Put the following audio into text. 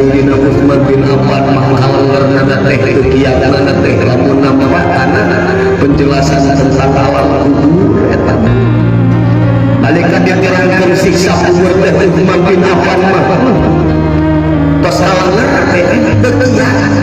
Sayyidina Utsman bin Affan makalarna teh teu kiatna teh lamun nampakana penjelasan tentang alam kubur eta nalika diterangkeun siksa kubur teh Utsman bin Affan mah tos alamna teh teu kiat